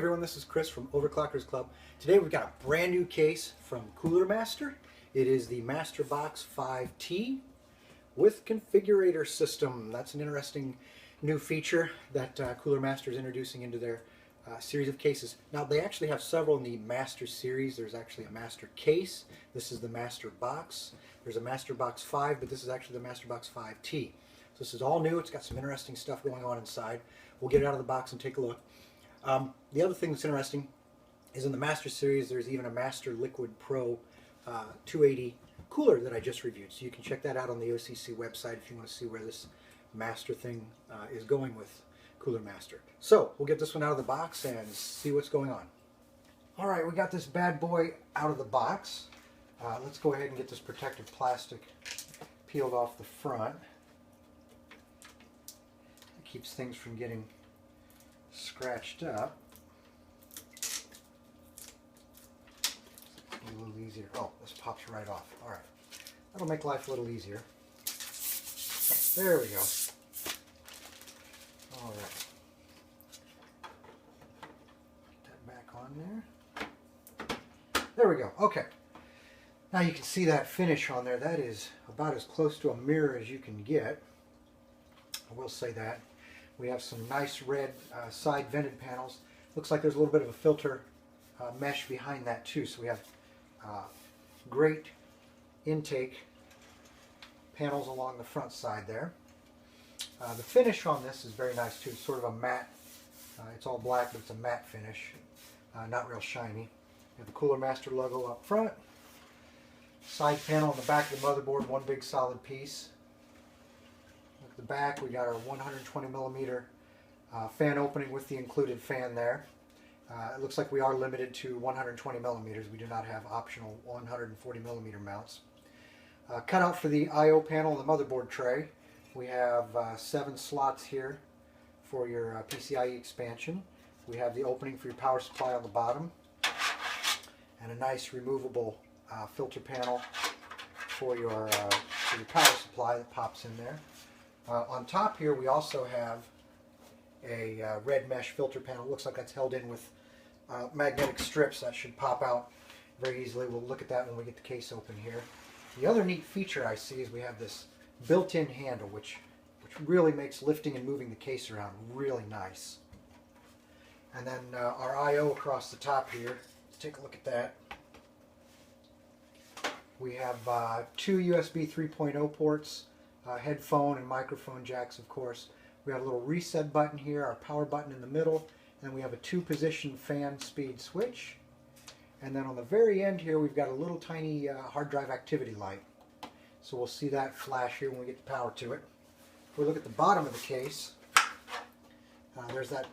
everyone, this is Chris from Overclockersclub. Today we've got a brand new case from Cooler Master. It is the MasterBox 5T with configurator system. That's an interesting new feature that Cooler Master is introducing into their series of cases. Now they actually have several in the Master series. There's actually a Master case. This is the MasterBox. There's a MasterBox 5, but this is actually the MasterBox 5T. So this is all new. It's got some interesting stuff going on inside. We'll get it out of the box and take a look. The other thing that's interesting is in the Master series there's even a Master Liquid Pro 280 cooler that I just reviewed. So you can check that out on the OCC website if you want to see where this Master thing is going with Cooler Master. So we'll get this one out of the box and see what's going on. Alright, we got this bad boy out of the box. Let's go ahead and get this protective plastic peeled off the front. It keeps things from getting scratched up. A little easier. Oh, this pops right off. Alright. That'll make life a little easier. There we go. Alright. Get that back on there. There we go. Okay. Now you can see that finish on there. That is about as close to a mirror as you can get. I will say that. We have some nice red side vented panels. Looks like there's a little bit of a filter mesh behind that too. So we have great intake panels along the front side there. The finish on this is very nice too. It's sort of a matte. It's all black, but it's a matte finish. Not real shiny. We have the Cooler Master logo up front. Side panel on the back of the motherboard, one big solid piece. At the back we got our 120 millimeter fan opening with the included fan there. It looks like we are limited to 120 millimeters. We do not have optional 140 millimeter mounts. Cutout for the I/O panel and the motherboard tray. We have 7 slots here for your PCIe expansion. We have the opening for your power supply on the bottom, and a nice removable filter panel for your power supply that pops in there. On top here we also have a red mesh filter panel. It looks like that's held in with magnetic strips that should pop out very easily. We'll look at that when we get the case open here. The other neat feature I see is we have this built-in handle which really makes lifting and moving the case around really nice. And then our I/O across the top here. Let's take a look at that. We have 2 USB 3.0 ports, headphone and microphone jacks, of course. We have a little reset button here, our power button in the middle, and we have a 2-position fan speed switch. And then on the very end here we've got a little tiny hard drive activity light. So we'll see that flash here when we get the power to it. If we look at the bottom of the case, there's that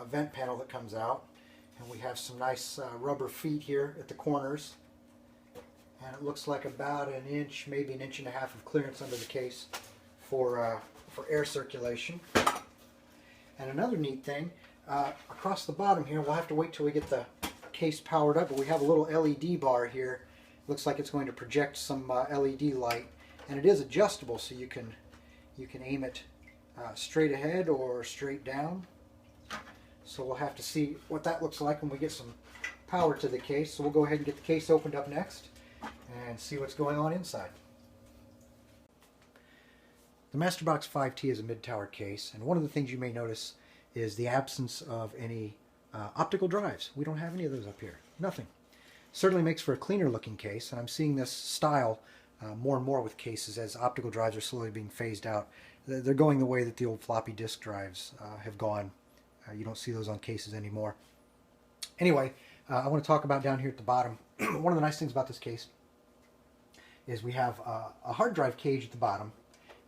vent panel that comes out, and we have some nice rubber feet here at the corners. And it looks like about an inch, maybe an inch and a half of clearance under the case for air circulation. And another neat thing, across the bottom here, we'll have to wait till we get the case powered up, but we have a little LED bar here. Looks like it's going to project some LED light, and it is adjustable, so you can aim it straight ahead or straight down. So we'll have to see what that looks like when we get some power to the case. So we'll go ahead and get the case opened up next and see what's going on inside. The MasterBox 5T is a mid-tower case, and one of the things you may notice is the absence of any optical drives. We don't have any of those up here. Nothing. Certainly makes for a cleaner looking case, and I'm seeing this style more and more with cases as optical drives are slowly being phased out. They're going the way that the old floppy disk drives have gone. You don't see those on cases anymore. Anyway, I want to talk about down here at the bottom. One of the nice things about this case is we have a hard drive cage at the bottom,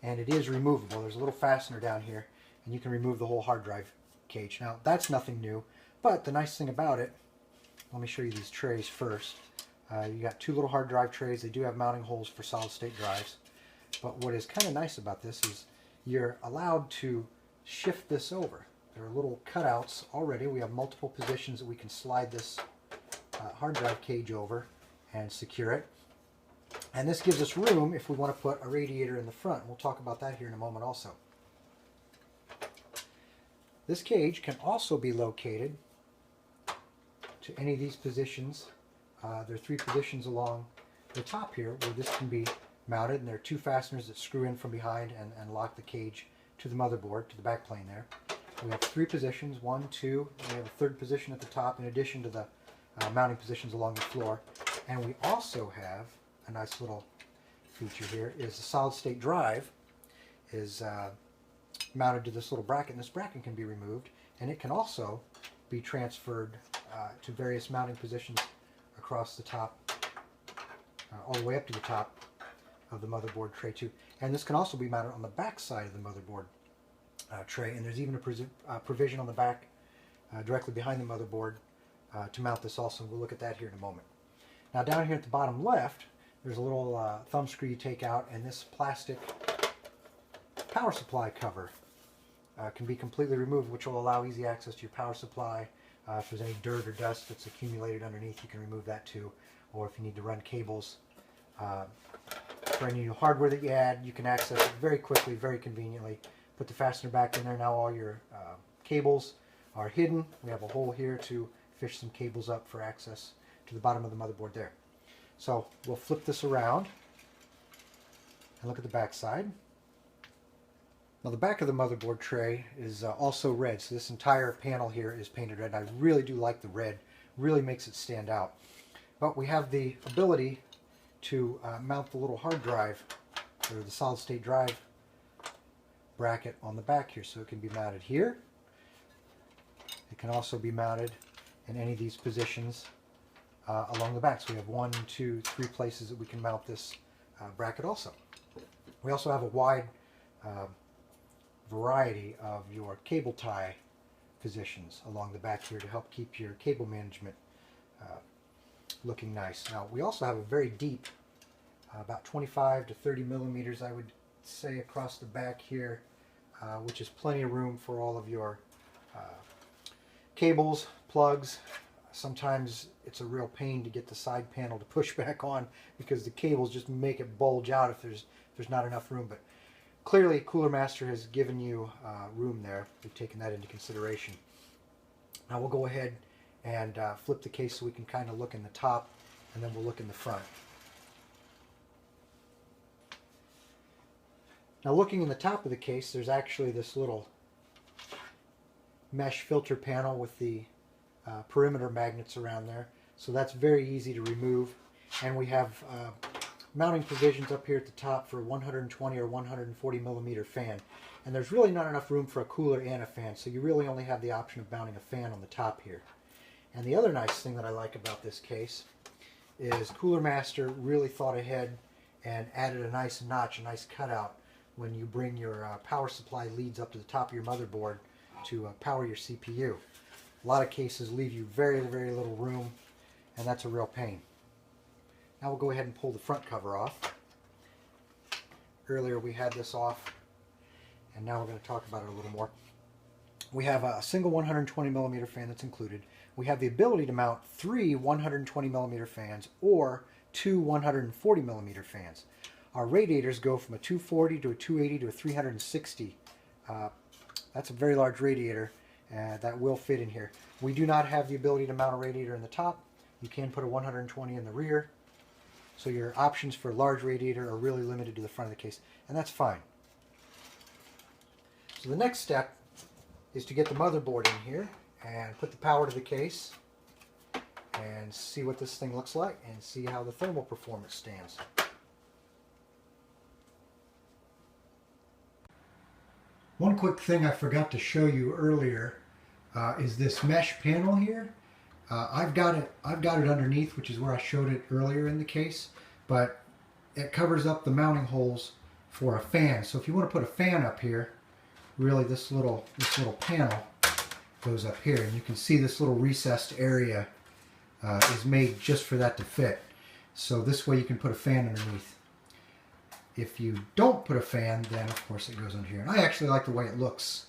and it is removable. There's a little fastener down here, and you can remove the whole hard drive cage. Now, that's nothing new, but the nice thing about it, let me show you these trays first. You got 2 little hard drive trays. They do have mounting holes for solid state drives, but what is kind of nice about this is you're allowed to shift this over. There are little cutouts already. We have multiple positions that we can slide this hard drive cage over and secure it. And this gives us room if we want to put a radiator in the front. We'll talk about that here in a moment also. This cage can also be located to any of these positions. There are 3 positions along the top here where this can be mounted, and there are 2 fasteners that screw in from behind and lock the cage to the motherboard, to the back plane there. We have 3 positions, 1, 2, and we have a 3rd position at the top in addition to the mounting positions along the floor. And we also have a nice little feature here, is the solid state drive is mounted to this little bracket, and this bracket can be removed, and it can also be transferred to various mounting positions across the top, all the way up to the top of the motherboard tray too. And this can also be mounted on the back side of the motherboard tray, and there's even a provision on the back directly behind the motherboard to mount this also. We'll look at that here in a moment. Now down here at the bottom left, there's a little thumb screw you take out, and this plastic power supply cover can be completely removed, which will allow easy access to your power supply. If there's any dirt or dust that's accumulated underneath, you can remove that too. Or if you need to run cables for any new hardware that you add, you can access it very quickly, very conveniently. Put the fastener back in there. Now all your cables are hidden. We have a hole here to fish some cables up for access to the bottom of the motherboard there. So we'll flip this around and look at the back side. Now the back of the motherboard tray is also red, so this entire panel here is painted red. I really do like the red, really makes it stand out. But we have the ability to mount the little hard drive, or the solid state drive bracket on the back here, so it can be mounted here. It can also be mounted in any of these positions along the back. So we have 1, 2, 3 places that we can mount this bracket also. We also have a wide variety of your cable tie positions along the back here to help keep your cable management looking nice. Now we also have a very deep, about 25 to 30 millimeters I would say across the back here, which is plenty of room for all of your cables, plugs. Sometimes it's a real pain to get the side panel to push back on because the cables just make it bulge out if there's not enough room. But clearly Cooler Master has given you room there. We've taken that into consideration. Now we'll go ahead and flip the case so we can kind of look in the top, and then we'll look in the front. Now looking in the top of the case, there's actually this little mesh filter panel with the perimeter magnets around there, so that's very easy to remove. And we have mounting provisions up here at the top for 120 or 140 millimeter fan, and there's really not enough room for a cooler and a fan, so you really only have the option of mounting a fan on the top here. And the other nice thing that I like about this case is Cooler Master really thought ahead and added a nice notch, a nice cutout when you bring your power supply leads up to the top of your motherboard to power your CPU. A lot of cases leave you very, very little room, and that's a real pain. Now we'll go ahead and pull the front cover off. Earlier we had this off, and now we're going to talk about it a little more. We have a single 120 millimeter fan that's included. We have the ability to mount 3 120 millimeter fans or 2 140 millimeter fans. Our radiators go from a 240 to a 280 to a 360. That's a very large radiator that will fit in here. We do not have the ability to mount a radiator in the top. You can put a 120 in the rear. So your options for large radiator are really limited to the front of the case, and that's fine. So the next step is to get the motherboard in here and put the power to the case and see what this thing looks like and see how the thermal performance stands. One quick thing I forgot to show you earlier is this mesh panel here. I've got it underneath, which is where I showed it earlier in the case, but it covers up the mounting holes for a fan. So if you want to put a fan up here, really this little panel goes up here, and you can see this little recessed area is made just for that to fit. So this way you can put a fan underneath. If you don't put a fan, then of course it goes under here. And I actually like the way it looks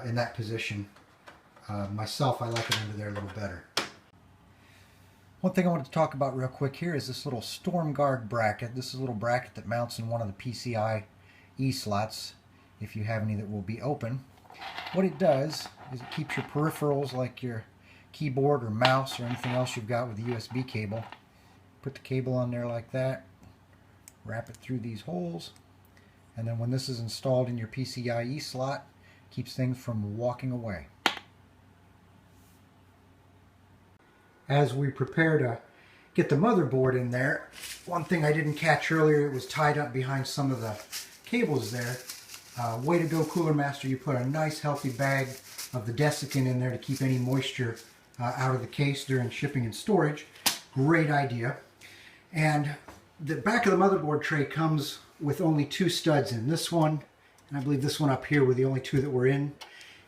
in that position. Myself, I like it under there a little better. One thing I wanted to talk about real quick here is this little storm guard bracket. This is a little bracket that mounts in one of the PCIe slots, if you have any that will be open. What it does is it keeps your peripherals like your keyboard or mouse or anything else you've got with a USB cable. Put the cable on there like that, wrap it through these holes, and then when this is installed in your PCIe slot, keeps things from walking away. As we prepare to get the motherboard in there, one thing I didn't catch earlier, it was tied up behind some of the cables there. Way to go, Cooler Master. You put a nice healthy bag of the desiccant in there to keep any moisture out of the case during shipping and storage. Great idea. And the back of the motherboard tray comes with only 2 studs in. This one, and I believe this one up here were the only 2 that were in.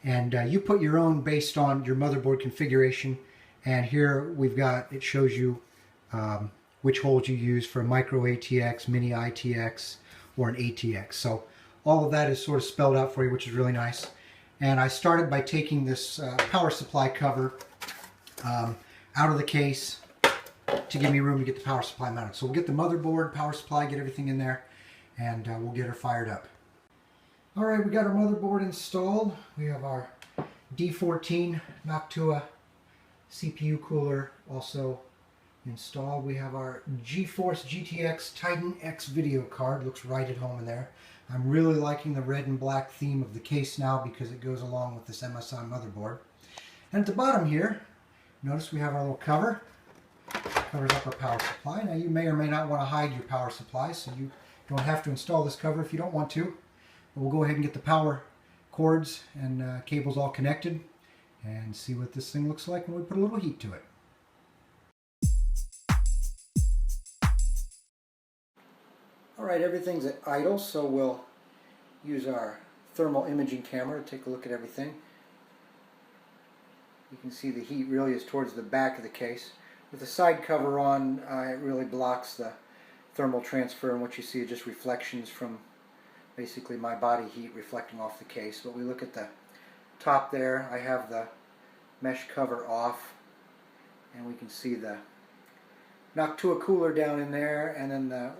And you put your own based on your motherboard configuration. And here we've got, it shows you which holes you use for a micro ATX, mini ITX, or an ATX. So all of that is sort of spelled out for you, which is really nice. And I started by taking this power supply cover out of the case to give me room to get the power supply mounted. So we'll get the motherboard, power supply, get everything in there, and we'll get her fired up. All right, we got our motherboard installed. We have our D14 Noctua CPU cooler also installed. We have our GeForce GTX Titan X video card. Looks right at home in there. I'm really liking the red and black theme of the case now because it goes along with this MSI motherboard. And at the bottom here, notice we have our little cover. Covers up our power supply. Now you may or may not want to hide your power supply, so you don't have to install this cover if you don't want to. But we'll go ahead and get the power cords and cables all connected and see what this thing looks like when we put a little heat to it. Alright, everything's at idle, so we'll use our thermal imaging camera to take a look at everything. You can see the heat really is towards the back of the case. With the side cover on, it really blocks the thermal transfer, and what you see are just reflections from basically my body heat reflecting off the case. But we look at the top there, I have the mesh cover off, and we can see the Noctua cooler down in there, and then the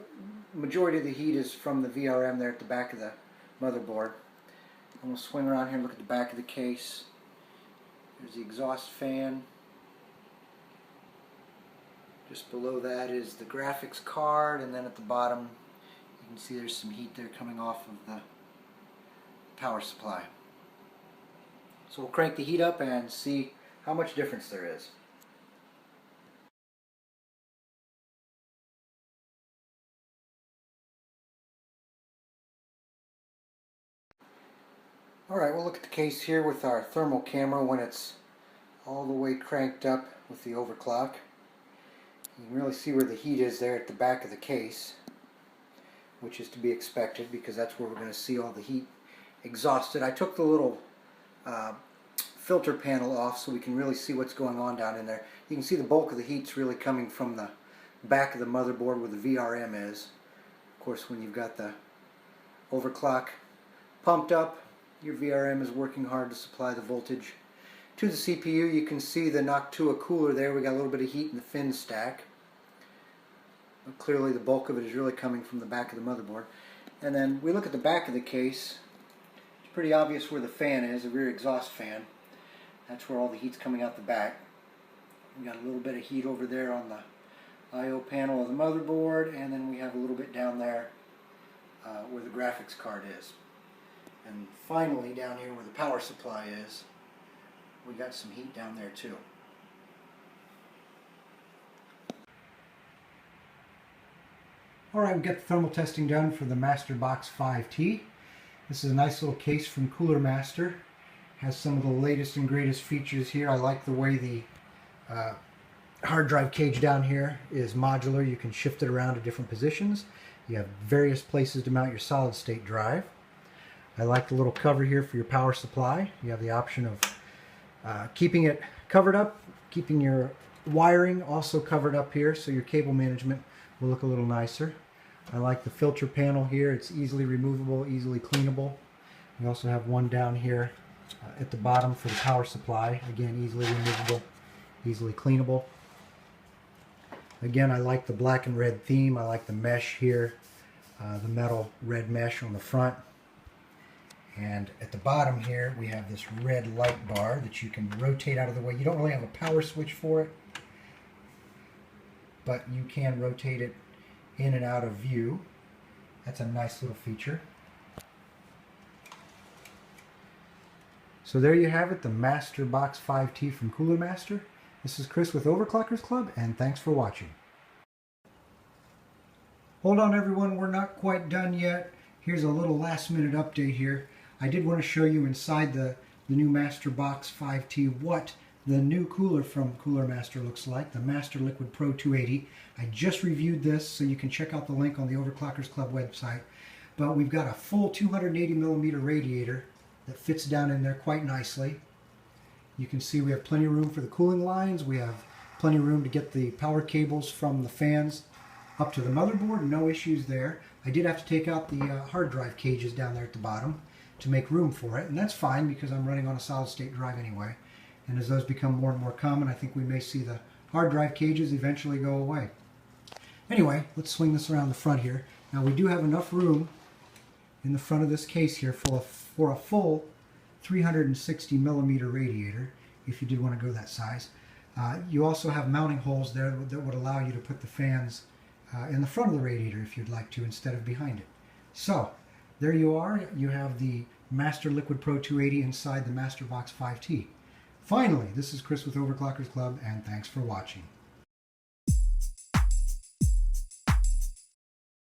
majority of the heat is from the VRM there at the back of the motherboard. And we'll swing around here and look at the back of the case. There's the exhaust fan. Just below that is the graphics card, and then at the bottom you can see there's some heat there coming off of the power supply. So we'll crank the heat up and see how much difference there is. Alright, we'll look at the case here with our thermal camera when it's all the way cranked up with the overclock. You can really see where the heat is there at the back of the case, which is to be expected because that's where we're going to see all the heat exhausted. I took the little filter panel off so we can really see what's going on down in there. You can see the bulk of the heat's really coming from the back of the motherboard where the VRM is. Of course, when you've got the overclock pumped up, your VRM is working hard to supply the voltage to the CPU. You can see the Noctua cooler there. We got a little bit of heat in the fin stack. But clearly the bulk of it is really coming from the back of the motherboard. And then we look at the back of the case. It's pretty obvious where the fan is, the rear exhaust fan. That's where all the heat's coming out the back. We got a little bit of heat over there on the I/O panel of the motherboard, and then we have a little bit down there where the graphics card is. And finally down here where the power supply is, we got some heat down there too. Alright, we got the thermal testing done for the MasterBox 5T. This is a nice little case from Cooler Master. Has some of the latest and greatest features here. I like the way the hard drive cage down here is modular. You can shift it around to different positions. You have various places to mount your solid state drive. I like the little cover here for your power supply. You have the option of keeping it covered up, keeping your wiring also covered up here so your cable management will look a little nicer. I like the filter panel here. It's easily removable, easily cleanable. We also have one down here at the bottom for the power supply. Again, easily removable, easily cleanable. Again, I like the black and red theme. I like the mesh here, the metal red mesh on the front. And at the bottom here, we have this red light bar that you can rotate out of the way. You don't really have a power switch for it, but you can rotate it in and out of view. That's a nice little feature. So there you have it, the MasterBox 5T from Cooler Master. This is Chris with Overclockers Club, and thanks for watching. Hold on everyone, we're not quite done yet. Here's a little last minute update here. I did want to show you inside the new MasterBox 5T what the new cooler from Cooler Master looks like, the Master Liquid Pro 280. I just reviewed this, so you can check out the link on the Overclockers Club website. But we've got a full 280mm radiator that fits down in there quite nicely. You can see we have plenty of room for the cooling lines. We have plenty of room to get the power cables from the fans up to the motherboard. No issues there. I did have to take out the hard drive cages down there at the bottom to make room for it, and that's fine because I'm running on a solid state drive anyway. And as those become more and more common, I think we may see the hard drive cages eventually go away. Anyway, let's swing this around the front here. Now we do have enough room in the front of this case here for a full 360mm radiator, if you did want to go that size. You also have mounting holes there that would allow you to put the fans in the front of the radiator if you'd like to, instead of behind it. So there you are. You have the Master Liquid Pro 280 inside the MasterBox 5T. Finally, this is Chris with Overclockers Club, and thanks for watching.